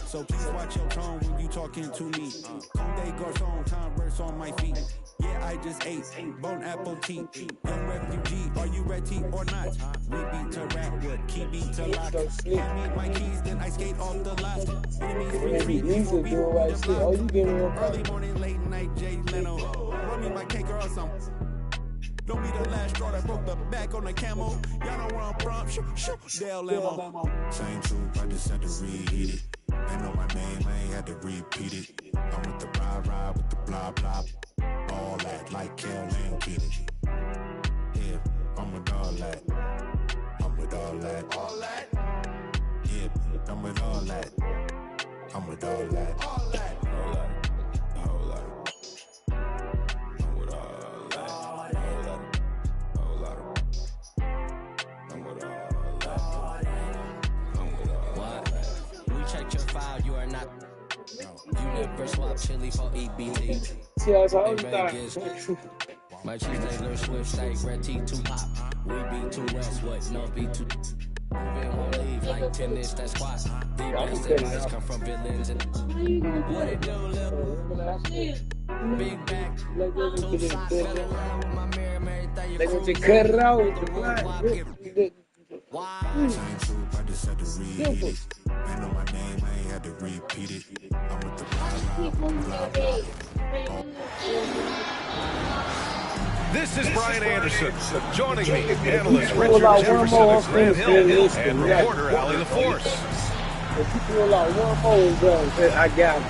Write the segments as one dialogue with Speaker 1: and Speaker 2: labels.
Speaker 1: So please watch your tone when you talking to me. Conde Garcon, Converse on my feet. Yeah, I just ate Bon Appetit. Young refugee, are you ready or not? We beat to Ratwood, key beat to lock. Hand me my keys, then I skate off the lot. Enemies retreat before we hold the block. Early morning, late night, Jay Leno. Run me my cake or something. Don't be the last straw that broke the back on the camel. Y'all know where I'm from. Shoot, Dale Lamo. Same truth, I just had to reheat it. They know my name, I ain't had to repeat it. I'm with the ride with the blah blah. All that like Kel and Keaton. Yeah, I'm with all that. I'm with all that. All that. Yeah, I'm with all that. I'm with all that. All that. All that. All that. I'm with all that. All that. I'm with all that. I'm with all that.
Speaker 2: We checked your file, you are not. You never swap chili for EBT.
Speaker 3: See, I was always
Speaker 2: My cheese little swift steak, red tea, 2 pop. We be 2 west, what? No, be 2. Moving won't leave like tennis, that squat. The best advice come from villains and what it do, little big back. 2 socks, fell in love with my mirror, everything you
Speaker 3: they want to cut it out with the
Speaker 2: why?
Speaker 1: Same truth, I just had to read it. They know my name, I ain't had to repeat it. I'm with the blah blah.
Speaker 4: This is Brian Anderson. Joining me, analyst Richard Jefferson of Grant Hill and reporter Allie LaForce.
Speaker 3: If you feel like one more, bro, I got it.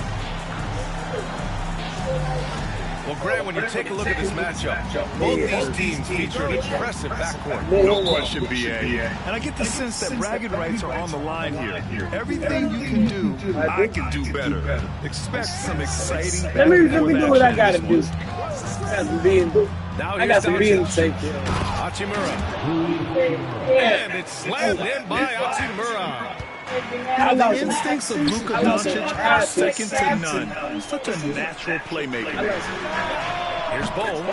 Speaker 4: Well, Grant, when you take a look at this matchup, both these teams feature an impressive backcourt.
Speaker 5: No question, BA. And I get the sense that bragging rights are on the line here. Everything you can do, I can do better. Expect some exciting
Speaker 3: Let me do what I gotta do. I got some being to take care of.
Speaker 4: Hachimura. And it's slammed in by Hachimura.
Speaker 5: The instincts of Luka Doncic are second to none. Such a natural playmaker.
Speaker 4: Here's Bol.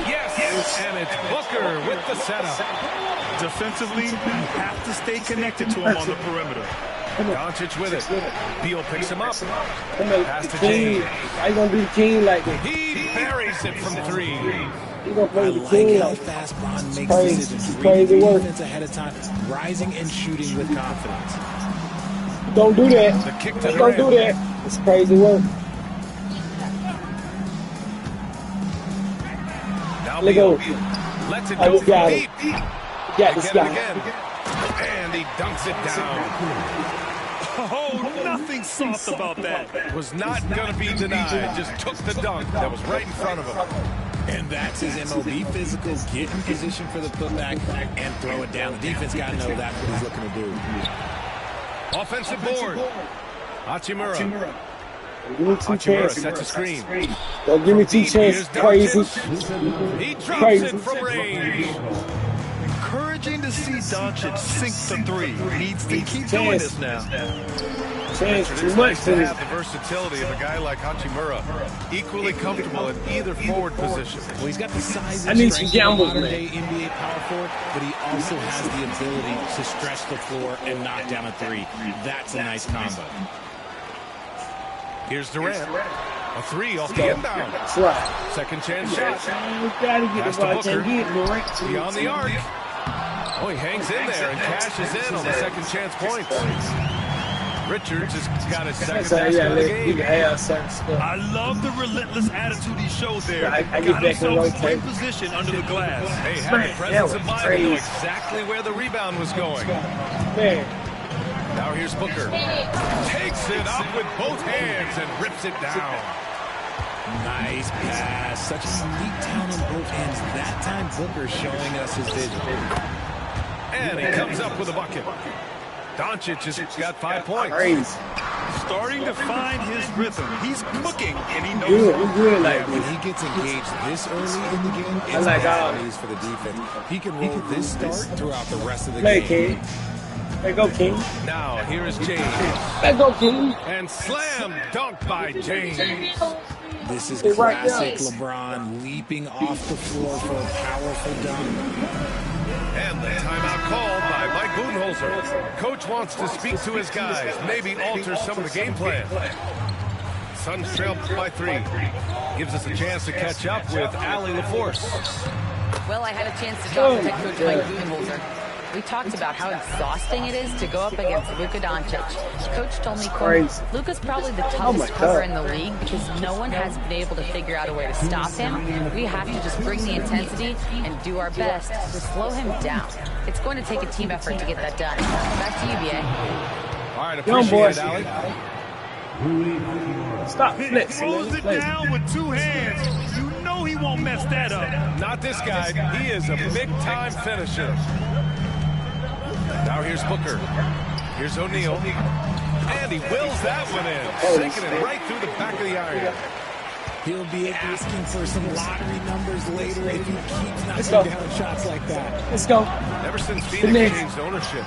Speaker 4: Yes, and it's Booker with the setup.
Speaker 5: Defensively, you have to stay connected to him on the perimeter.
Speaker 4: Doncic with it. Beal picks him up. Pass to
Speaker 3: King.
Speaker 4: James.
Speaker 3: How you gonna do the king like that?
Speaker 4: He buries it from 3.
Speaker 3: You gonna play
Speaker 6: I
Speaker 3: the
Speaker 6: like
Speaker 3: king
Speaker 6: how
Speaker 3: like
Speaker 6: fast Bron makes
Speaker 3: crazy.
Speaker 6: decisions,
Speaker 3: Crazy
Speaker 6: reading
Speaker 3: work.
Speaker 6: defense ahead of time, rising and shooting with confidence.
Speaker 3: Don't do that.
Speaker 4: The kick to
Speaker 3: Don't
Speaker 4: Durant.
Speaker 3: do that. It's crazy work.
Speaker 4: Now
Speaker 3: Let
Speaker 4: Beal
Speaker 3: go.
Speaker 4: lets it
Speaker 3: I
Speaker 4: go
Speaker 3: just got
Speaker 4: from
Speaker 3: it.
Speaker 4: deep.
Speaker 3: Got this
Speaker 4: Get it
Speaker 3: guy.
Speaker 4: again. And he dunks it down.
Speaker 5: Oh, nothing soft about that.
Speaker 4: Was not going to be denied. Just took the dunk that was right in front of him.
Speaker 6: And that's his MOB physical, get in position for the putback and throw it down. The defense got to know that's what he's looking to do.
Speaker 4: Offensive board. Hachimura.
Speaker 3: Give me 2
Speaker 4: Hachimura
Speaker 3: chances.
Speaker 4: sets a screen.
Speaker 3: Don't give me 2 chances. Crazy.
Speaker 4: He drops
Speaker 3: Crazy.
Speaker 4: it from range.
Speaker 5: Encouraging to see Doncic sink the 3. Needs to keep doing this now.
Speaker 3: Chance
Speaker 4: It's
Speaker 3: too
Speaker 4: nice
Speaker 3: much
Speaker 4: to
Speaker 3: to
Speaker 4: have the versatility of a guy like Hachimura, equally comfortable in either forward position.
Speaker 6: Well, he's got the size
Speaker 3: I
Speaker 6: and
Speaker 3: need
Speaker 6: strength
Speaker 3: some
Speaker 6: of a
Speaker 3: gambles,
Speaker 6: modern-day NBA power forward, but he also has the ability to stretch the floor and knock down a 3. That's a nice combo.
Speaker 4: Here's Durant. A 3 off the inbound.
Speaker 3: That's right.
Speaker 4: Second chance shot.
Speaker 3: You gotta get
Speaker 4: Pass
Speaker 3: the
Speaker 4: to
Speaker 3: ball.
Speaker 4: Booker.
Speaker 3: Can't get it, Lord.
Speaker 4: Beyond the arc. Oh, he hangs in there and cashes in on the second chance points. Richards has got his second
Speaker 3: So,
Speaker 4: basket
Speaker 3: yeah,
Speaker 4: of the
Speaker 3: you
Speaker 4: game.
Speaker 3: can have certain stuff.
Speaker 5: I love the relentless attitude he showed there.
Speaker 3: I get
Speaker 5: Got
Speaker 3: back and
Speaker 5: himself
Speaker 3: rotate.
Speaker 5: in position under the glass.
Speaker 4: Hey, had the
Speaker 3: Man,
Speaker 4: presence
Speaker 3: that
Speaker 4: of
Speaker 3: was
Speaker 4: mind to know
Speaker 3: crazy.
Speaker 4: exactly where the rebound was going.
Speaker 3: Man,
Speaker 4: Now here's Booker. Takes it up with both hands and rips it down.
Speaker 6: Nice pass. Such a unique talent on both ends. That time, Booker showing us his vision.
Speaker 4: And he comes up with a bucket. Doncic has got 5 points.
Speaker 3: crazy.
Speaker 5: Starting to find his rhythm. He's cooking, and he knows
Speaker 3: Good.
Speaker 5: it.
Speaker 3: He's good like
Speaker 6: Yeah, when
Speaker 3: this.
Speaker 6: he gets engaged this early in the game,
Speaker 3: I
Speaker 6: it's
Speaker 3: like
Speaker 6: bad
Speaker 3: all-
Speaker 6: news for the defense. He can roll this start throughout the rest of the
Speaker 3: Play,
Speaker 6: game.
Speaker 3: King. Let go, King.
Speaker 4: Now here is James.
Speaker 3: Let go, King.
Speaker 4: And slam dunk by James.
Speaker 6: This is
Speaker 3: right
Speaker 6: classic
Speaker 3: there.
Speaker 6: LeBron leaping off the floor for a powerful dunk.
Speaker 4: And the timeout called by Mike Budenholzer. Coach wants to speak to his guys, maybe alter some of the game plan. Suns trail by 3. Gives us a chance to catch up with Allie LaForce.
Speaker 7: Well, I had a chance to talk to head coach Mike Budenholzer. We talked about how exhausting it is to go up against Luka Doncic. Coach told me, Luka's probably the toughest cover in the league because no one has been able to figure out a way to stop him. We have to just bring the intensity and do our best to slow him down. It's going to take a team effort to get that done. Back to you, B.A.
Speaker 4: All right, appreciate it, Allie.
Speaker 3: Stop flipping.
Speaker 5: Throws it down with 2 hands. You know he won't mess that up.
Speaker 4: Not this guy. He is a big-time finisher. Now here's Booker. Here's O'Neal. And he wills that one in. Sinking it right through the back of the iron.
Speaker 6: He'll be asking for some lottery numbers later if he keeps knocking down shots like that.
Speaker 3: Let's go.
Speaker 4: Ever since Phoenix changed ownership,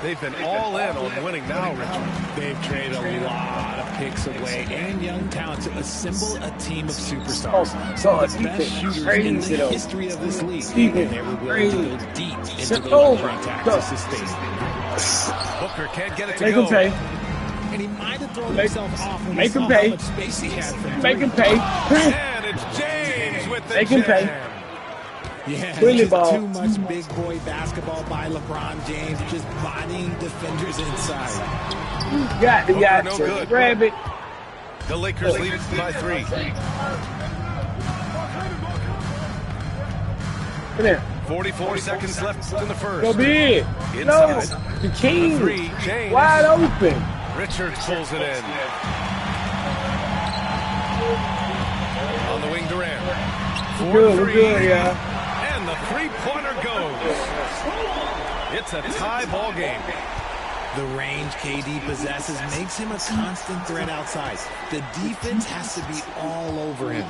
Speaker 4: they've been all in on winning now, Richard.
Speaker 6: They've traded a lot of picks away and young talent to assemble a team of superstars. Some of the best shooters in the history of this league. And they were willing to go deep into the luxury tax to sustain it.
Speaker 4: Booker can't get it to
Speaker 3: Make
Speaker 4: go.
Speaker 3: him pay.
Speaker 6: And he might have thrown himself off when he
Speaker 3: Make
Speaker 6: saw
Speaker 3: him pay.
Speaker 6: how much space he had for
Speaker 3: Make him pay.
Speaker 4: And it's James with the
Speaker 3: Make him pay.
Speaker 4: jam.
Speaker 6: Yeah,
Speaker 3: Really
Speaker 6: just
Speaker 3: ball.
Speaker 6: too much big boy basketball by LeBron James, just bodying defenders inside.
Speaker 3: You got the
Speaker 4: No
Speaker 3: yacht.
Speaker 4: good.
Speaker 3: Grab it.
Speaker 4: The Lakers lead it by 3.
Speaker 3: Come here.
Speaker 4: 44 seconds left in the first.
Speaker 3: Go big. No.
Speaker 4: Inside.
Speaker 3: The king.
Speaker 4: 3, James.
Speaker 3: Wide open.
Speaker 4: Richards pulls it in. On the wing, Durant.
Speaker 3: We're good, yeah.
Speaker 4: And the three-pointer goes. It's a tie ball game.
Speaker 6: The range KD possesses makes him a constant threat outside. The defense has to be all over him.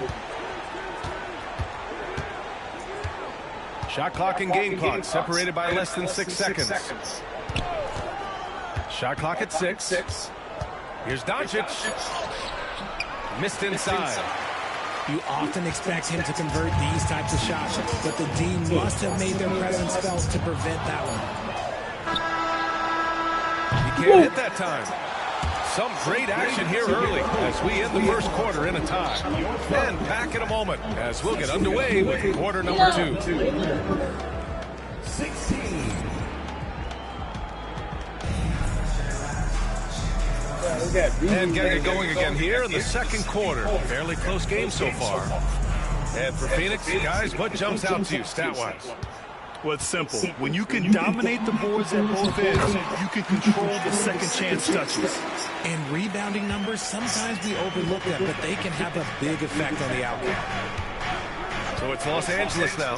Speaker 4: Shot clock and game clock separated by less than 6 seconds. Shot clock at 6. Here's Doncic. Missed inside.
Speaker 6: You often expect him to convert these types of shots, but the D must have made their presence felt to prevent that one.
Speaker 4: He can't hit that time. Some great action here early as we end the first quarter in a tie. And back in a moment as we'll get underway with quarter number 2.
Speaker 6: 16.
Speaker 4: And getting it going again here in the second quarter. Fairly close game so far. And for Phoenix, guys, what jumps out to you stat-wise?
Speaker 5: Well, it's simple. When you can dominate the boards at both ends, you can control the second chance touches.
Speaker 6: And rebounding numbers, sometimes we overlook them, but they can have a big effect on the outcome.
Speaker 4: So it's Los Angeles now.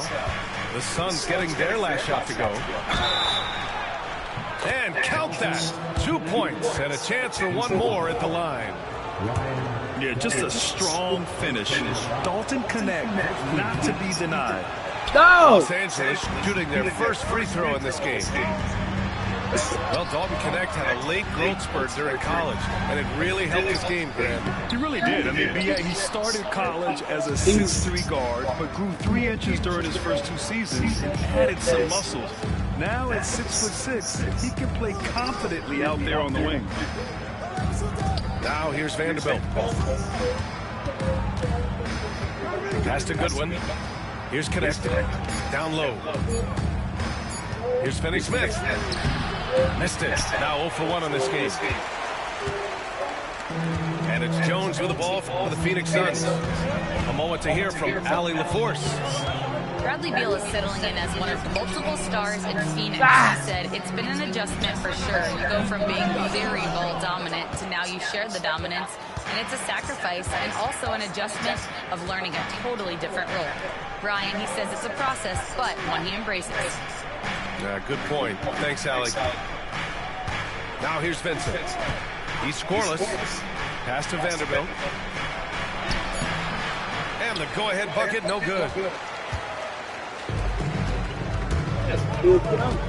Speaker 4: The Suns getting their last shot to go. And count that. 2 points and a chance for one more at the line.
Speaker 5: Yeah, just a strong finish. Dalton Connect, not to be denied.
Speaker 3: No.
Speaker 4: Los Angeles shooting their first free throw in this game. Well, Dalton Connect had a late growth spurt during college, and it really helped his game, Grant.
Speaker 5: He really did. I mean, he started college as a 6'3" guard, but grew 3 inches during his first 2 seasons and added some muscles. Now at 6'6", he can play confidently out there on the wing.
Speaker 4: Now here's Vanderbilt. Pass to Goodwin. Here's Connect. Down low. Here's Finney-Smith. Missed it. Now 0 for 1 on this game. And it's Jones with the ball for the Phoenix Suns. A moment to hear from Allie LaForce.
Speaker 7: Bradley Beal is settling in as one of multiple stars in Phoenix. He said, it's been an adjustment for sure. You go from being very ball dominant to now you share the dominance. And it's a sacrifice and also an adjustment of learning a totally different role. Brian, he says it's a process, but one he embraces.
Speaker 4: Good point. Thanks, Allie. Now here's Vincent. He's scoreless. Pass to Vanderbilt. And the go-ahead bucket, no good.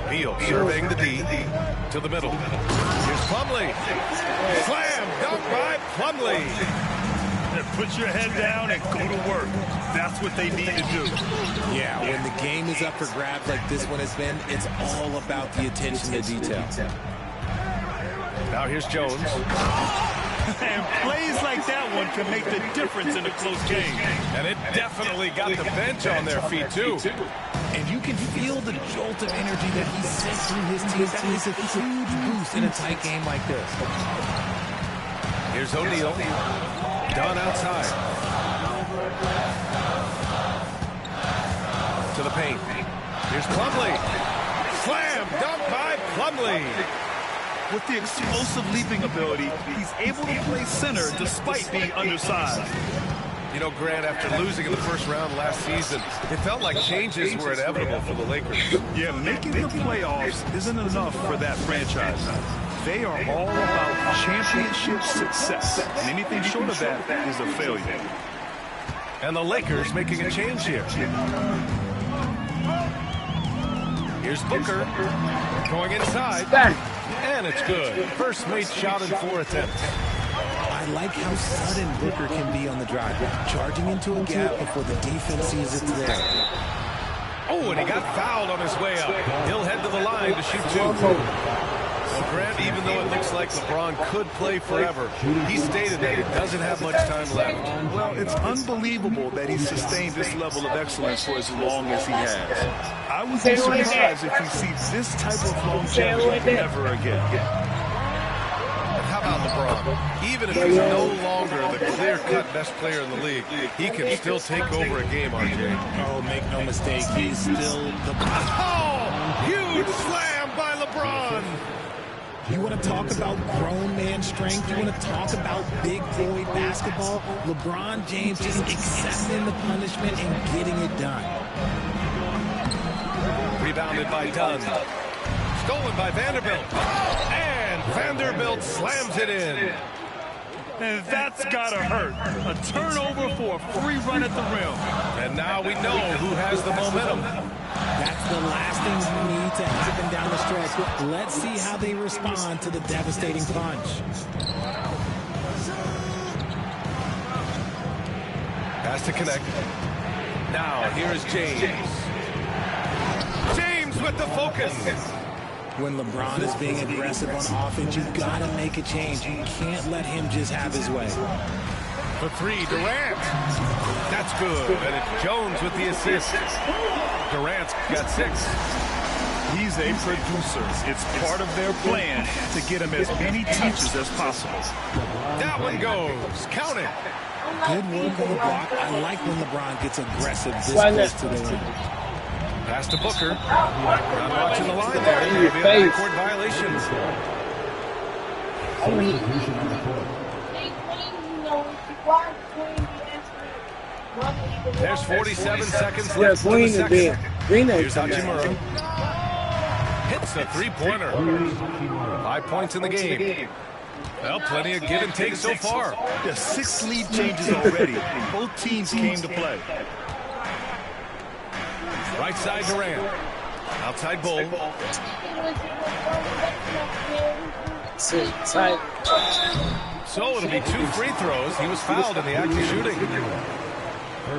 Speaker 4: Beal surveying the D to the middle. Here's Plumlee. Slam dunk by Plumlee.
Speaker 5: Put your head down and go to work. That's what they need to do.
Speaker 6: Yeah, when the game is up for grabs like this one has been, it's all about the attention to detail.
Speaker 4: Now here's Jones.
Speaker 5: And plays like that one can make the difference in a close game.
Speaker 4: And it definitely got the bench on their feet, too.
Speaker 6: And you can feel the jolt of energy that he sent through his team. That is a huge boost in a tight game like this.
Speaker 4: Here's O'Neal. Dunn outside. To the paint. Here's Plumlee. Slam dunk by Plumlee.
Speaker 5: With the explosive leaping ability, he's able to play center despite being undersized.
Speaker 4: You know, Grant, after losing in the first round last season, it felt like changes were inevitable for the Lakers.
Speaker 5: Yeah, making the playoffs isn't enough for that franchise. They are all about championship success. And anything short of that is a failure.
Speaker 4: And the Lakers making a change here. Here's Booker going inside. And it's good. First made shot in 4 attempts.
Speaker 6: I like how sudden Booker can be on the drive, charging into a gap before the defense sees it's there.
Speaker 4: Oh, and he got fouled on his way up. He'll head to the line to shoot 2. Well, Grant, even though it looks like LeBron could play forever, he stated that he doesn't have much time left.
Speaker 5: Well, it's unbelievable that he sustained this level of excellence for as long as he has. I would be surprised if he sees this type of longevity ever again.
Speaker 4: And how about LeBron? Even if he's no longer the clear-cut best player in the league, he can still take over a game, RJ.
Speaker 6: Oh, make no mistake, he's still the...
Speaker 4: Oh! Huge slam by LeBron!
Speaker 6: You want to talk about grown man strength? You want to talk about big boy basketball? LeBron James just accepting the punishment and getting it done.
Speaker 4: Rebounded by Dunn. Stolen by Vanderbilt. And Vanderbilt slams it in.
Speaker 5: And that's gotta hurt. A turnover for a free run at the rim.
Speaker 4: And now we know who has the momentum.
Speaker 6: That's the last thing you need to happen down the stretch. Let's see how they respond to the devastating punch.
Speaker 4: Has to connect. Now, here is James. James with the focus.
Speaker 6: When LeBron is being aggressive on offense, you've got to make a change. You can't let him just have his way.
Speaker 4: For 3, Durant. That's good. And it's Jones with the assist. Durant's got 6.
Speaker 5: He's a producer. It's part of their plan to get him as many touches as possible.
Speaker 4: That one goes. Count it.
Speaker 6: Good work on the block. I like when LeBron gets aggressive this close to the rim.
Speaker 4: Pass to Booker. Not watching the line there. Maybe a backcourt violation. There's 47 seconds left in the second. Here's Hachimura. Hits a 3-pointer. 5 points in the game. Well, plenty of give and take so far.
Speaker 5: Yeah, 6 lead changes already. Both teams came to play.
Speaker 4: Right side Durant. Outside Bull. So it'll be 2 free throws. He was fouled in the act of shooting.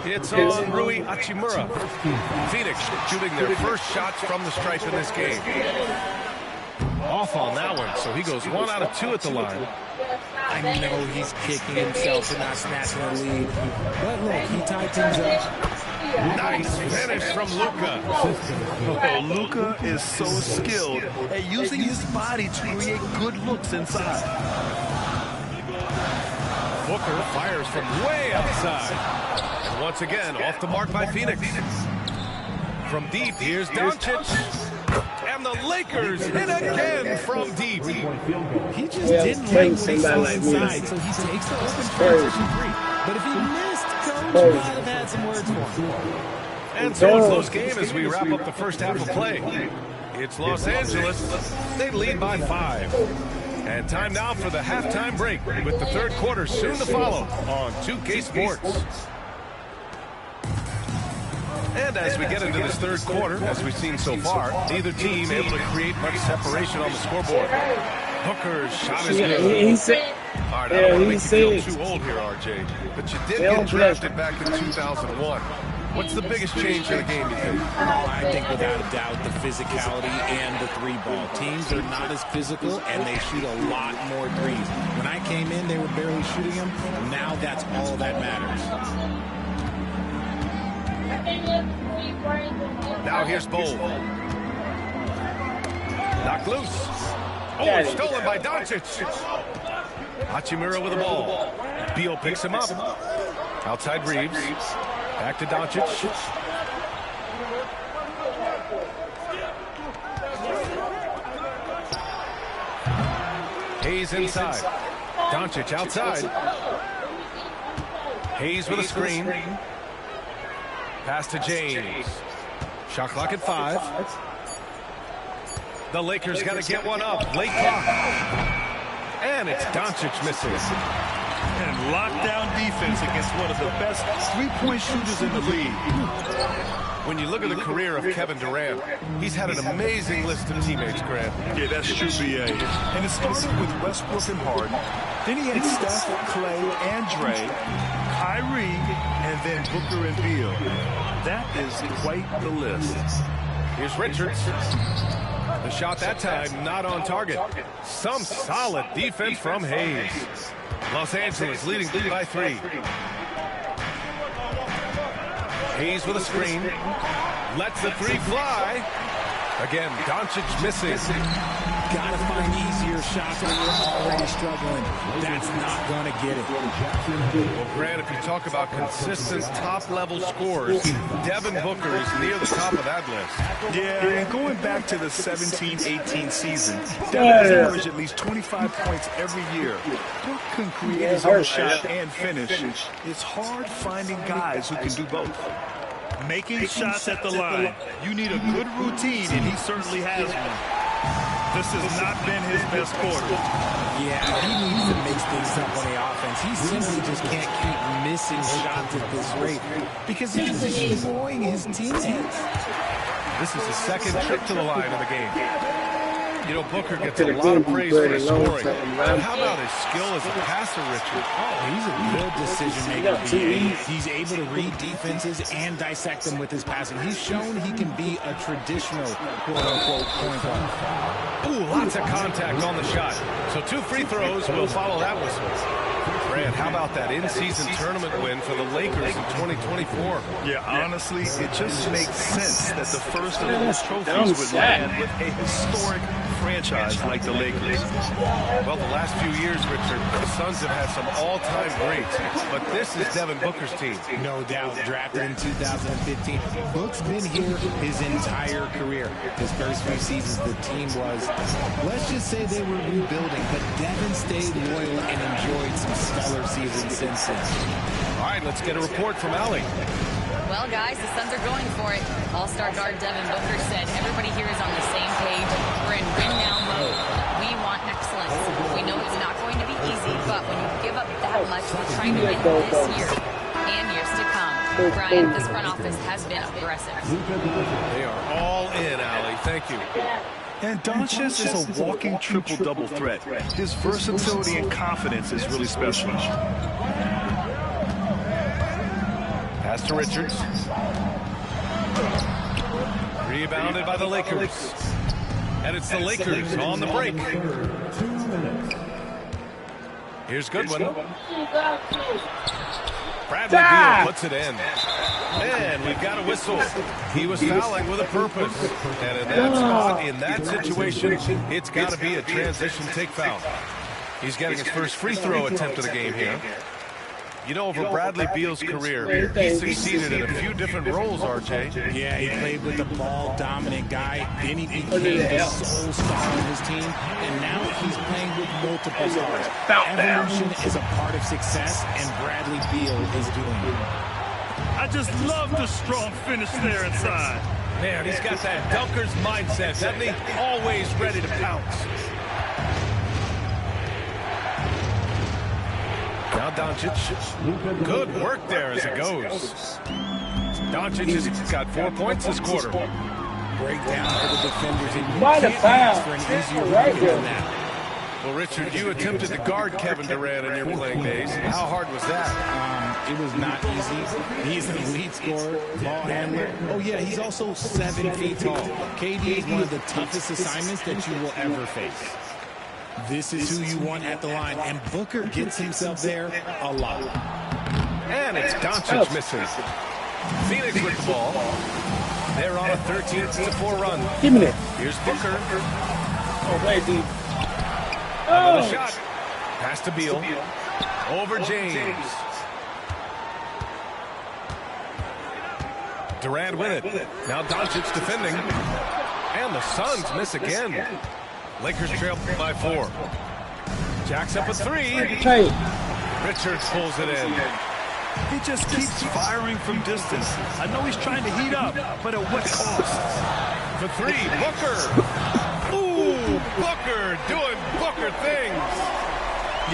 Speaker 4: It's on Rui Hachimura. Phoenix shooting their first shots from the stripe in this game. Off on that one, so he goes 1 out of 2 at the line.
Speaker 6: I know he's kicking himself for not snatching the lead. But look, he tied things up.
Speaker 4: Nice finish from Luka.
Speaker 5: Oh, Luka is so skilled at using his body to create good looks inside.
Speaker 4: Booker fires from way outside. And once again, off the mark by Phoenix. From deep, here's Doncic. And the Lakers hit again from deep.
Speaker 6: He just didn't like what he saw inside, so he takes the open transition 3. But if he missed, Coach might have had some words for him.
Speaker 4: And so it's close game as we wrap up the first half of play. It's Los Angeles. They lead by 5. And time now for the halftime break with the third quarter soon to follow on 2K Sports. And as we get into this third quarter, as we've seen so far, neither team able to create much separation on the scoreboard. Booker's shot is good. All right, I don't want to make you feel too old here, RJ, but you did get drafted back in 2001. What's the biggest change in the game, you think?
Speaker 6: I think without a doubt the physicality and the three-ball. Teams are not as physical, and they shoot a lot more threes. When I came in, they were barely shooting them. Now that's all that matters.
Speaker 4: Now here's Bol. Knocked loose. Oh, it's stolen by Doncic. Hachimura with the ball. Beal picks him up. Outside Reeves. Back to Doncic. Hayes inside. Doncic outside. Hayes with a screen. Pass to James. Shot clock at 5. The Lakers got to get one up. Late clock. And it's Doncic missing.
Speaker 5: And lockdown defense against one of the best three-point shooters in the league.
Speaker 4: When you look at the career of Kevin Durant, he's had an amazing list of teammates, Grant.
Speaker 5: Yeah, that's true, B.A. And it started with Westbrook and Harden. Then he had Steph, Clay, and Dre, Kyrie, and then Booker and Beal. That is quite the list.
Speaker 4: Here's Richards. The shot that time not on target. Some solid defense from Hayes. Los Angeles leading by 3. Hayes with a screen. Lets the 3 fly. Again, Doncic missing.
Speaker 6: Gotta find easier shots when you're already struggling. That's not gonna get it.
Speaker 4: Well, Grant, if you talk about consistent top-level scores, Devin Booker is near the top of that list.
Speaker 5: Yeah, and going back to the 17-18 season, Devin has averaged at least 25 points every year. Book can create his own shot and finish. It's hard finding guys who can do both. Making shots at the line. You need a good routine, and he certainly has one. This has not been his best quarter.
Speaker 6: Yeah, he needs to mix things up on the offense. He simply just can't keep missing shots at this rate because he's destroying his teammates.
Speaker 4: This is his second trip to the line of the game. You know, Booker gets a lot of praise for his scoring. But how about his skill as a passer, Richard?
Speaker 6: Oh, he's a good decision-maker. He's able to read defenses and dissect them with his passing. He's shown he can be a traditional, quote-unquote, point guard.
Speaker 4: Ooh, lots of contact on the shot. So 2 free throws will follow that whistle. Grant, how about that in-season tournament win for the Lakers in 2024?
Speaker 5: Yeah, honestly, it just makes sense that the first of those trophies would land with a historic franchise like the Lakers.
Speaker 4: Well, the last few years, Richard, the Suns have had some all-time greats, but this is Devin Booker's team.
Speaker 6: No doubt, drafted in 2015. Book's been here his entire career. His first few seasons, the team was, let's just say they were rebuilding, but Devin stayed loyal and enjoyed some stellar seasons since then.
Speaker 4: All right, let's get a report from Allie.
Speaker 7: Well, guys, the Suns are going for it. All-star guard Devin Booker said everybody here is on the same page. We're in win-now mode. We want excellence. We know it's not going to be easy, but when you give up that much, we're trying to win this year and years to come. Brian, this front office has been aggressive.
Speaker 4: They are all in, Allie. Thank you.
Speaker 5: And Doncic is a walking triple-double threat. His versatility and confidence is really special.
Speaker 4: Pass to Richards. Rebounded by the Lakers. And it's the Lakers on the break. Here's Goodwin. Bradley Beal puts it in. And we've got a whistle. He was fouling with a purpose. And in that spot, in that situation, it's got to be a transition take foul. He's getting his first free throw attempt of the game here. You know, over Bradley Beal's career, he succeeded in a few different roles, RJ.
Speaker 6: Yeah, he played with the ball-dominant guy. Then he became the sole star of his team. And now he's playing with multiple stars. Evolution is a part of success, and Bradley Beal is doing it.
Speaker 5: I just love the strong finish there inside.
Speaker 4: Man, he's got that dunker's mindset, doesn't he? Always ready to pounce. Now Doncic. Good work there as it goes. Doncic has got 4 points this quarter.
Speaker 6: Breakdown for the defenders. And you can't ask for an easier record than that.
Speaker 4: Well, Richard, you attempted to guard Kevin Durant in your playing days. How hard was that?
Speaker 6: It was not easy. He's an elite scorer, ball handler. Oh, yeah, he's also 7 feet tall. KD is one of the toughest assignments that you will ever face. This is who you want at the line, and Booker gets himself there a lot.
Speaker 4: And it's Doncic missing. Phoenix with the ball. They're on a 13-4 run.
Speaker 3: Give me that.
Speaker 4: Here's Booker.
Speaker 3: Oh, wait, dude.
Speaker 4: Another shot. Pass to Beal. Over James. Durant with it. Now Doncic defending. And the Suns miss again. Lakers trail by 4. Jacks up a 3.
Speaker 3: Hey.
Speaker 4: Richards pulls it in.
Speaker 5: He just keeps firing from distance. I know he's trying to heat up, but at what cost?
Speaker 4: For 3, Booker. Ooh, Booker doing Booker things.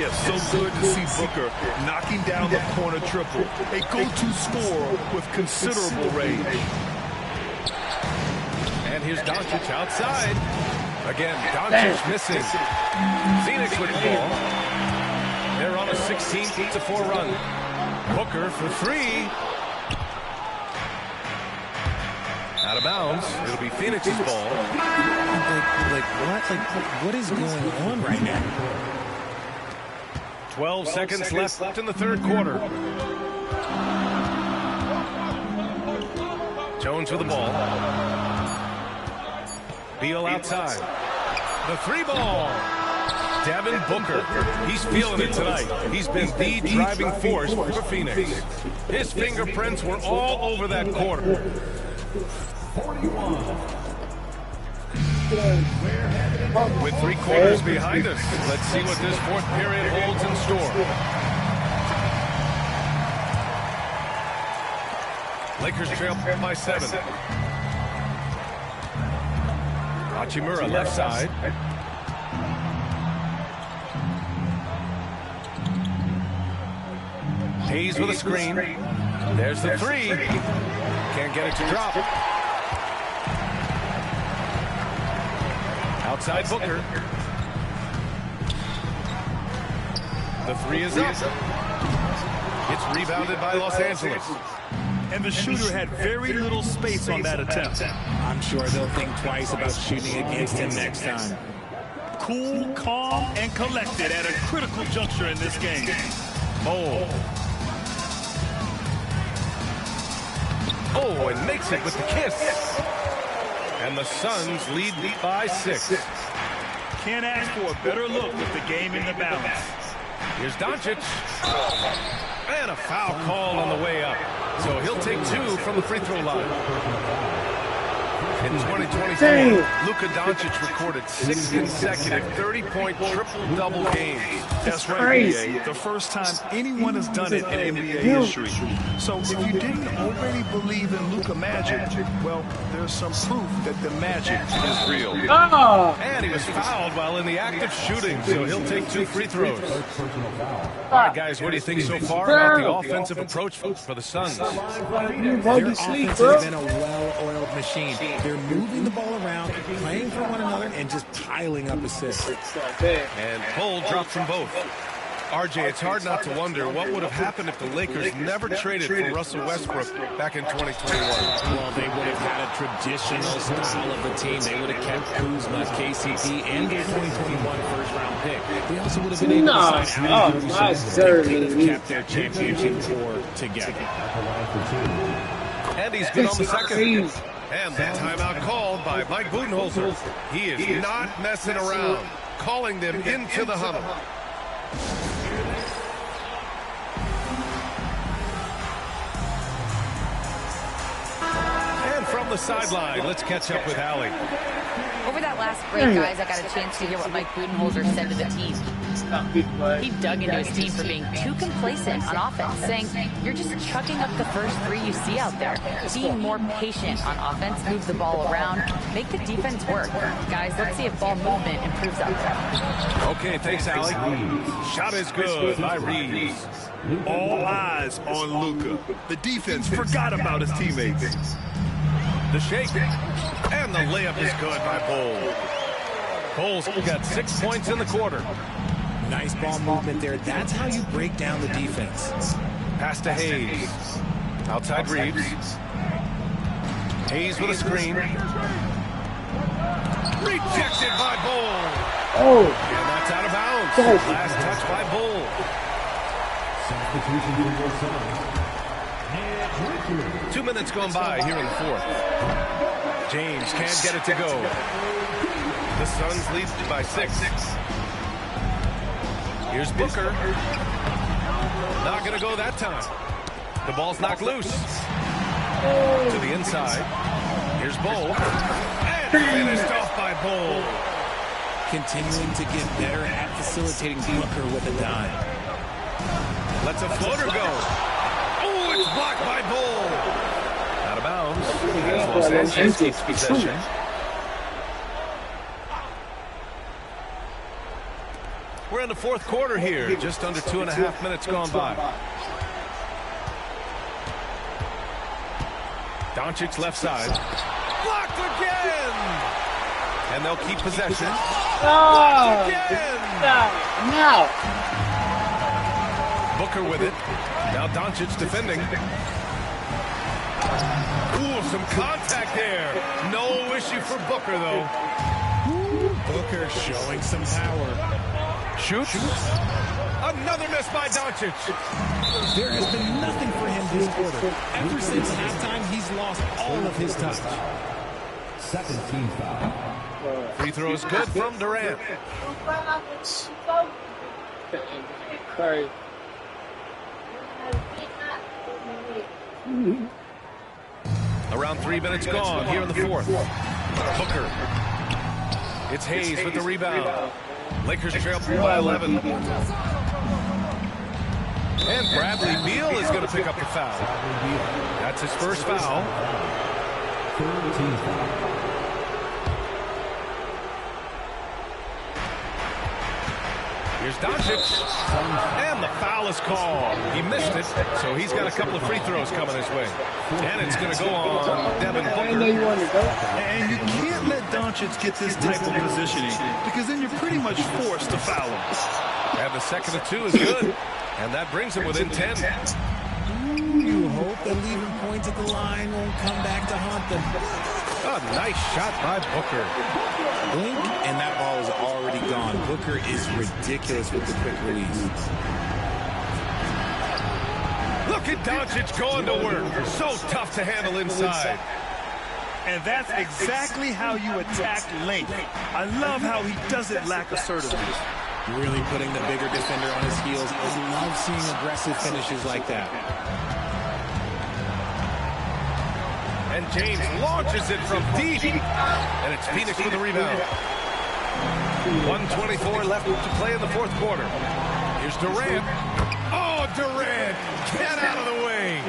Speaker 5: Yes, so good to see Booker knocking down the corner triple. A go-to scorer with considerable range.
Speaker 4: And here's Doncic outside. Again, Doncic missing. Phoenix with the ball. They're on a 16-4 run. Booker for 3. Out of bounds. It'll be Phoenix's ball.
Speaker 6: What is going on right now?
Speaker 4: 12 seconds left in the third quarter. Jones with the ball. Beal outside. The 3 ball. Devin Booker. He's feeling it tonight. He's been the driving force for Phoenix. His fingerprints were all over that quarter. With 3 quarters behind us, let's see what this fourth period holds in store. Lakers trail by 7. Hachimura left side. Hayes with a screen. There's the 3. Can't get it to drop. Outside Booker. The 3 is up. It's rebounded by Los Angeles.
Speaker 5: And the shooter had very little space on that attempt.
Speaker 6: I'm sure they'll think twice about shooting against him next time.
Speaker 5: Cool, calm, and collected at a critical juncture in this game.
Speaker 4: Oh, and makes it with the kiss. And the Suns lead by 6.
Speaker 5: Can't ask for a better look with the game in the balance.
Speaker 4: Here's Doncic. And a foul call on the way up. So he'll take 2 from the free throw line. In 2024, Luka Doncic recorded 6 consecutive 30-point triple-double games.
Speaker 5: That's right, NBA. The first time anyone has done it in NBA history. So if you didn't already believe in Luka magic, well, there's some proof that the magic is real.
Speaker 4: And he was fouled while in the act of shooting, so he'll take 2 free throws. All right, guys, what do you think so far about the offensive approach for the Suns?
Speaker 6: Their offense has been a well-oiled machine. They're moving the ball around, playing for one another, and just piling up assists.
Speaker 4: And pull dropped from both. RJ, it's hard not to wonder what would have happened if the Lakers never traded for Russell Westbrook back in 2021.
Speaker 6: Well, they would have had a traditional style of a team. They would have kept Kuzma, KCP, and their 2021 first-round pick. They also would have been able to sign out of They could have kept their championship core together.
Speaker 4: And he's good on the second. And that timeout called by Mike Budenholzer. He is not messing around, calling them into the huddle. And from the sideline, let's catch up with Allie.
Speaker 7: Over that last break, guys, I got a chance to hear what Mike Budenholzer said to the team. He dug into his team for being too complacent on offense, saying, you're just chucking up the first 3 you see out there. Be more patient on offense, move the ball around, make the defense work. Guys, let's see if ball movement improves out there.
Speaker 4: Okay, thanks, Allie. Shot is good by Reeves.
Speaker 5: All eyes on Luka. The defense forgot about his teammates.
Speaker 4: The shake. And the layup is good by Bull. Bulls got 6 points in the quarter.
Speaker 6: Nice ball movement there. That's how you break down the defense.
Speaker 4: Pass to Hayes. Outside Reeves. Hayes with a screen. Rejected by Bull.
Speaker 3: Oh.
Speaker 4: And that's out of bounds. Last touch by Bull. 2 minutes gone by here in the fourth. James can't get it to go. The Suns lead by 6. Here's Booker. Not going to go that time. The ball's knocked loose. To the inside. Here's Bull. And finished off by Bull.
Speaker 6: Continuing to get better at facilitating Booker with a dime.
Speaker 4: Lets a floater go. Oh, it's blocked by Bull. Out of bounds. Los Angeles keeps possession. We're in the fourth quarter here. Just under 2.5 minutes gone by. Doncic left side. Blocked again. And they'll keep possession. Blocked again.
Speaker 3: No.
Speaker 4: Booker with it. Now Doncic defending. Ooh, some contact there. No issue for Booker, though.
Speaker 6: Booker showing some power.
Speaker 4: Shoots. Another miss by Doncic.
Speaker 6: There has been nothing for him this quarter. Ever since halftime, he's lost all of his touch.
Speaker 2: Second team foul.
Speaker 4: Free throw is good from Durant.
Speaker 3: Sorry.
Speaker 4: Around 3 minutes gone here in the fourth. Booker. It's Hayes with the rebound. Lakers trail by 11. And Bradley Beal is going to pick up the foul. That's his first foul. Here's Doncic. And the foul is called. He missed it, so he's got a couple of free throws coming his way. And it's going to go on Devin Booker.
Speaker 3: I know you wanted to go.
Speaker 5: And you can't let Doncic get this type of positioning, because then you're pretty much forced to foul him.
Speaker 4: And the second of 2 is good. And that brings him within 10.
Speaker 6: You hope that leaving points at the line won't come back to haunt them.
Speaker 4: A nice shot by Booker.
Speaker 6: Blink, and that ball is already gone. Booker is ridiculous with the quick release.
Speaker 4: Look at Doncic going to work. So tough to handle inside.
Speaker 5: And that's exactly how you attack length. I love how he doesn't lack assertiveness.
Speaker 6: Really putting the bigger defender on his heels. I love seeing aggressive finishes like that.
Speaker 4: And James launches it from deep. And it's Phoenix with the rebound. 1:24 left to play in the fourth quarter. Here's Durant. Oh, Durant! Get out of the way!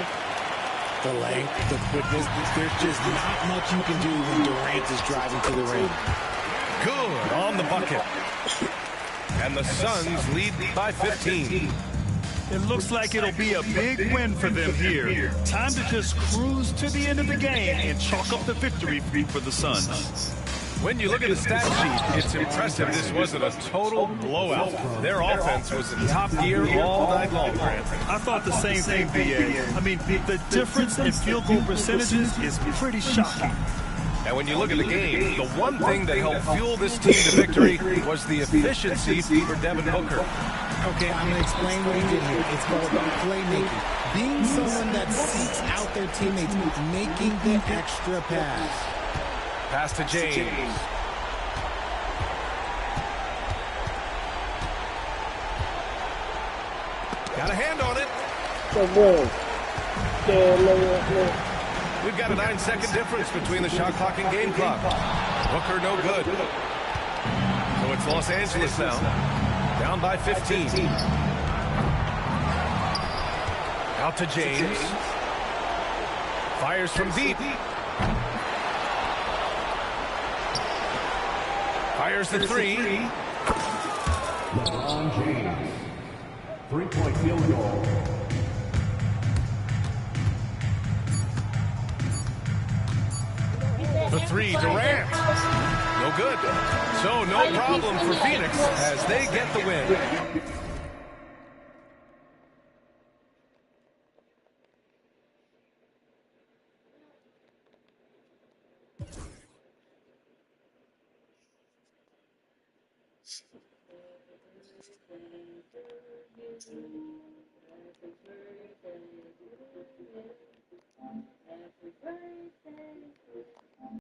Speaker 6: The length, the quickness, there's just not much you can do when Durant is driving to the ring.
Speaker 4: Good on the bucket. And the Suns lead by 15.
Speaker 5: It looks like it'll be a big win for them here. Time to just cruise to the end of the game and chalk up the victory for the Suns.
Speaker 4: When you look at the stat sheet, it's impressive this wasn't a total blowout. Their offense was in top gear all night long, Grant.
Speaker 5: I thought the same thing, B.A. I mean, the difference in field goal percentages is pretty shocking.
Speaker 4: And when you look at the game, the one thing that helped fuel this team to victory was the efficiency for Devin Booker.
Speaker 6: Okay, I'm going to explain what he did here. It's all about playmaking. Being someone that seeks out their teammates, making the extra pass.
Speaker 4: Pass to James. Got a hand on it. We've got a 9-second difference between the shot clock and game clock. Booker no good. So it's Los Angeles now. Down by 15. Out to James. Fires from deep. Fires the three.
Speaker 2: LeBron James. 3-point field goal.
Speaker 4: The three, Durant. No good. So no problem for Phoenix as they get the win.